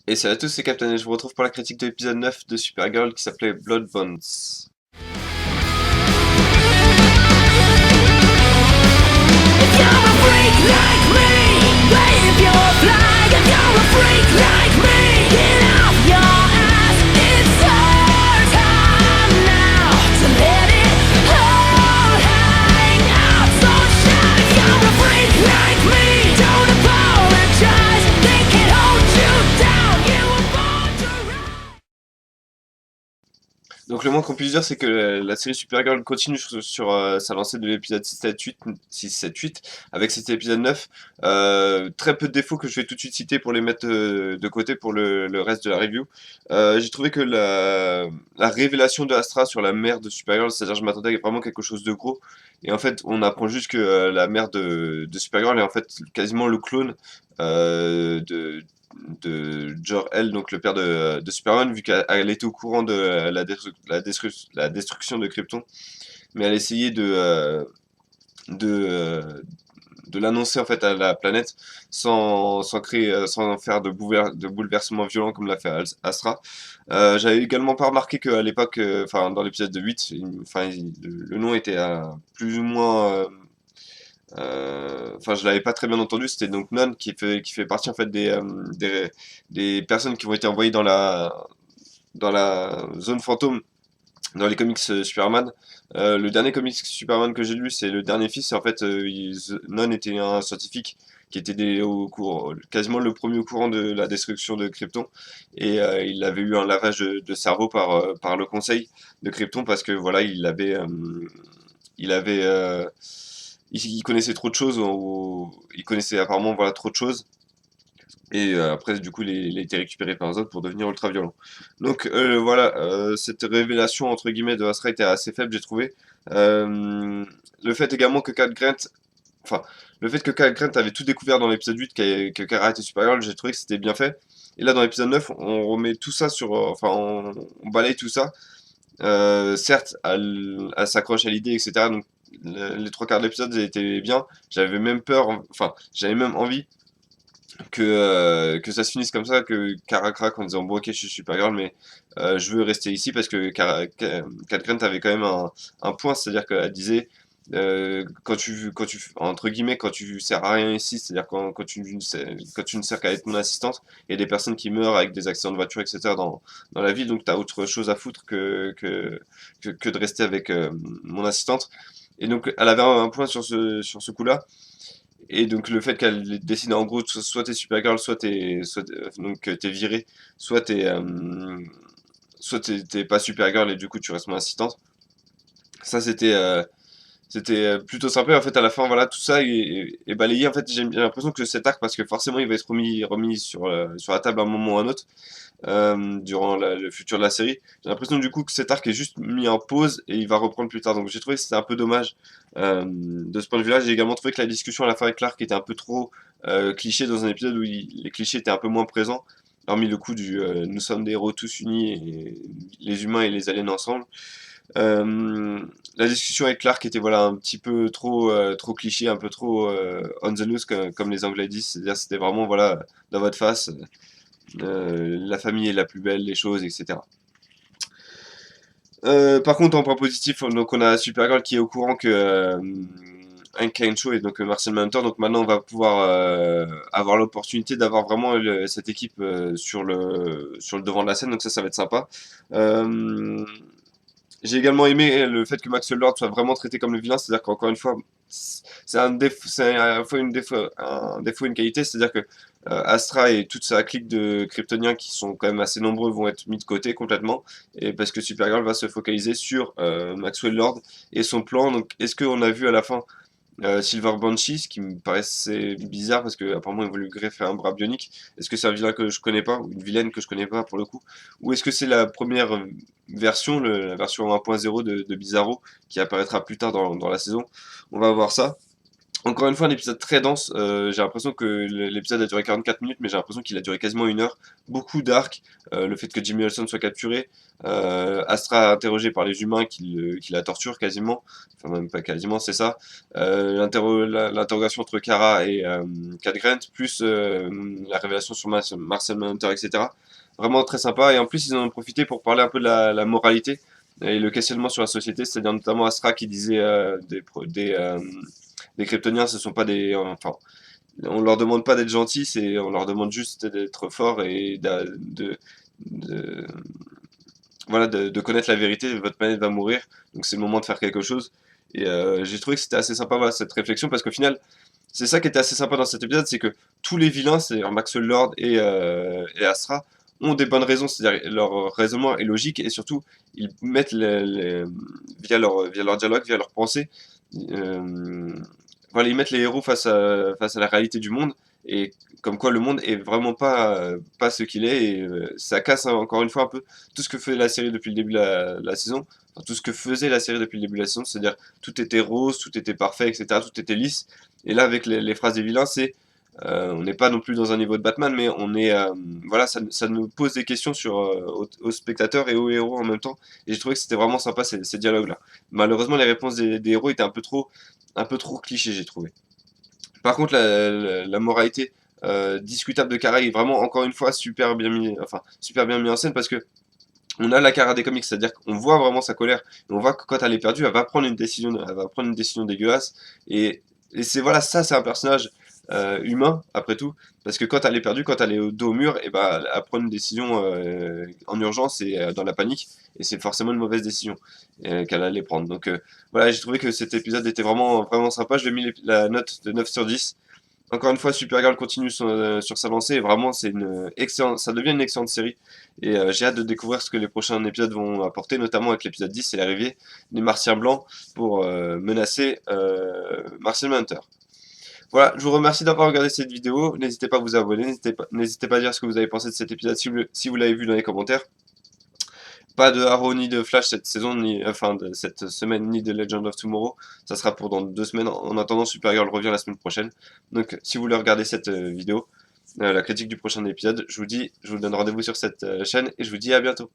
Et salut à tous, c'est Captain et je vous retrouve pour la critique de l'épisode 9 de Supergirl qui s'appelait Blood Bonds. If you're a freak like me, wave your flag. If you're a freak like me, get off your ass. It's our time now to let it all hang out. So shout if you're a freak like me. Don't apologize, they can hold you down. You were born to rise. Donc le moins qu'on puisse dire c'est que la série Supergirl continue sur sa lancée de l'épisode 6-7-8 avec cet épisode 9. Très peu de défauts que je vais tout de suite citer pour les mettre de côté pour le reste de la review. J'ai trouvé que la révélation de Astra sur la mère de Supergirl, c'est-à-dire je m'attendais à vraiment quelque chose de gros. Et en fait on apprend juste que la mère de Supergirl est en fait quasiment le clone de Jor-El, donc le père de Superman, vu qu'elle était au courant de la destruction de Krypton, mais elle essayait de, euh, de l'annoncer en fait à la planète sans créer, sans faire de bouleversements violents comme l'a fait Astra. J'avais également pas remarqué qu'à l'époque, enfin dans l'épisode de 8, le nom était plus ou moins enfin, je l'avais pas très bien entendu, c'était donc Non qui fait partie en fait des personnes qui vont être envoyées dans la zone fantôme dans les comics Superman. Le dernier comics Superman que j'ai lu, c'est le dernier fils. Et en fait, Non était un scientifique qui était quasiment le premier au courant de la destruction de Krypton. Et il avait eu un lavage de cerveau par le conseil de Krypton parce que voilà, il connaissait trop de choses, ou il connaissait apparemment voilà, trop de choses, et après du coup il a été récupéré par Zod pour devenir ultra violent. Donc voilà, cette révélation entre guillemets de Astra était assez faible j'ai trouvé. Le fait également que Cal Grant, enfin le fait que Cal Grant avait tout découvert dans l'épisode 8 que Kara était supérieure, j'ai trouvé que c'était bien fait. Et là dans l'épisode 9 on remet tout ça enfin on balaye tout ça. Certes, elle s'accroche à l'idée, etc. Donc, les trois quarts de l'épisode étaient bien. J'avais même peur, enfin, j'avais même envie que ça se finisse comme ça, que Kara craque en disant bon, ok, je suis Supergirl, mais je veux rester ici parce que Cat Grant avait quand même un point, c'est-à-dire qu'elle disait entre guillemets, quand tu sers à rien ici, c'est-à-dire quand tu ne sers qu'à être mon assistante, il y a des personnes qui meurent avec des accidents de voiture, etc. dans la vie, donc tu as autre chose à foutre que de rester avec mon assistante. Et donc elle avait un point sur ce coup-là. Et donc le fait qu'elle décide en gros, soit t'es Supergirl, donc t'es viré, soit t'es pas Supergirl et du coup tu restes mon assistante. Ça c'était plutôt sympa. En fait, à la fin, voilà, tout ça est balayé. En fait, j'ai l'impression que cet arc, parce que forcément, il va être remis sur la table à un moment ou à un autre, durant le futur de la série. J'ai l'impression du coup que cet arc est juste mis en pause et il va reprendre plus tard. Donc j'ai trouvé que c'était un peu dommage de ce point de vue-là. J'ai également trouvé que la discussion à la fin avec Clark était un peu trop cliché dans un épisode où les clichés étaient un peu moins présents. Hormis le coup du nous sommes des héros tous unis, et les humains et les aliens ensemble. La discussion avec Clark était voilà un petit peu trop cliché, un peu trop on the nose comme les Anglais disent, c'est-à-dire c'était vraiment voilà dans votre face, la famille est la plus belle, les choses, etc. Par contre, en point positif, donc on a Supergirl qui est au courant que Hank Henshaw et donc Martian Manhunter, donc maintenant on va pouvoir avoir l'opportunité d'avoir vraiment cette équipe sur le devant de la scène, donc ça va être sympa. Euh, j'ai également aimé le fait que Maxwell Lord soit vraiment traité comme le vilain, c'est-à-dire qu'encore une fois, c'est à la fois un défaut et une qualité, c'est-à-dire que Astra et toute sa clique de Kryptoniens qui sont quand même assez nombreux vont être mis de côté complètement, et parce que Supergirl va se focaliser sur Maxwell Lord et son plan. Donc, est-ce qu'on a vu à la fin Silver Banshee, ce qui me paraissait bizarre parce que apparemment ils voulaient lui greffer un bras bionique. Est-ce que c'est un vilain que je connais pas, ou une vilaine que je connais pas pour le coup, ou est-ce que c'est la première version, la version 1.0 de Bizarro qui apparaîtra plus tard dans la saison? On va voir ça. Encore une fois, un épisode très dense. J'ai l'impression que l'épisode a duré 44 minutes, mais j'ai l'impression qu'il a duré quasiment 1 heure. Beaucoup d'arcs, le fait que Jimmy Olsen soit capturé, Astra interrogé par les humains qui la torturent quasiment, enfin même pas quasiment, c'est ça. L'interrogation entre Kara et Cat Grant, plus la révélation sur Marcel Manhunter, etc. Vraiment très sympa. Et en plus, ils en ont profité pour parler un peu de la moralité et le questionnement sur la société, c'est-à-dire notamment Astra qui disait les Kryptoniens, ce sont pas des. Enfin, on leur demande pas d'être gentils, on leur demande juste d'être forts et de- voilà, de connaître la vérité. Votre planète va mourir, donc c'est le moment de faire quelque chose. Et j'ai trouvé que c'était assez sympa, voilà, cette réflexion, parce qu'au final, c'est ça qui était assez sympa dans cet épisode, c'est que tous les vilains, c'est Maxwell Lord et Astra, ont des bonnes raisons, c'est-à-dire leur raisonnement est logique, et surtout, ils mettent via leur dialogue, via leur pensée, euh, voilà, ils mettent les héros face à la réalité du monde, et comme quoi le monde est vraiment pas ce qu'il est, et ça casse hein, encore une fois un peu tout ce que fait la série depuis le début de la saison, enfin, tout ce que faisait la série depuis le début de la saison, c'est-à-dire tout était rose, tout était parfait, etc., tout était lisse, et là avec les phrases des vilains, on n'est pas non plus dans un niveau de Batman, mais on est, voilà, ça nous pose des questions aux spectateurs et aux héros en même temps, et j'ai trouvé que c'était vraiment sympa ces dialogues-là. Malheureusement, les réponses des héros étaient un peu trop cliché, j'ai trouvé. Par contre, la moralité discutable de Kara est vraiment, encore une fois, super bien mis en scène parce que on a la Kara des comics, c'est-à-dire qu'on voit vraiment sa colère, et on voit que quand elle est perdue, elle va prendre une décision dégueulasse, et, et c'est voilà, ça c'est un personnage humain, après tout, parce que quand elle est perdue, quand elle est au dos au mur, et ben elle prend une décision en urgence et dans la panique, et c'est forcément une mauvaise décision qu'elle allait prendre. Donc voilà, j'ai trouvé que cet épisode était vraiment sympa, je lui ai mis la note de 9 sur 10. Encore une fois, Supergirl continue sur sa lancée et vraiment ça devient une excellente série. Et j'ai hâte de découvrir ce que les prochains épisodes vont apporter, notamment avec l'épisode 10, c'est l'arrivée des Martiens Blancs pour menacer Martian Manhunter. Voilà, je vous remercie d'avoir regardé cette vidéo. N'hésitez pas à vous abonner, n'hésitez pas à dire ce que vous avez pensé de cet épisode si vous l'avez vu dans les commentaires. Pas de Arrow ni de Flash cette saison, enfin de cette semaine, ni de Legend of Tomorrow. Ça sera pour dans 2 semaines. En attendant, Supergirl revient la semaine prochaine. Donc, si vous voulez regarder cette vidéo, la critique du prochain épisode, je vous donne rendez-vous sur cette chaîne et je vous dis à bientôt.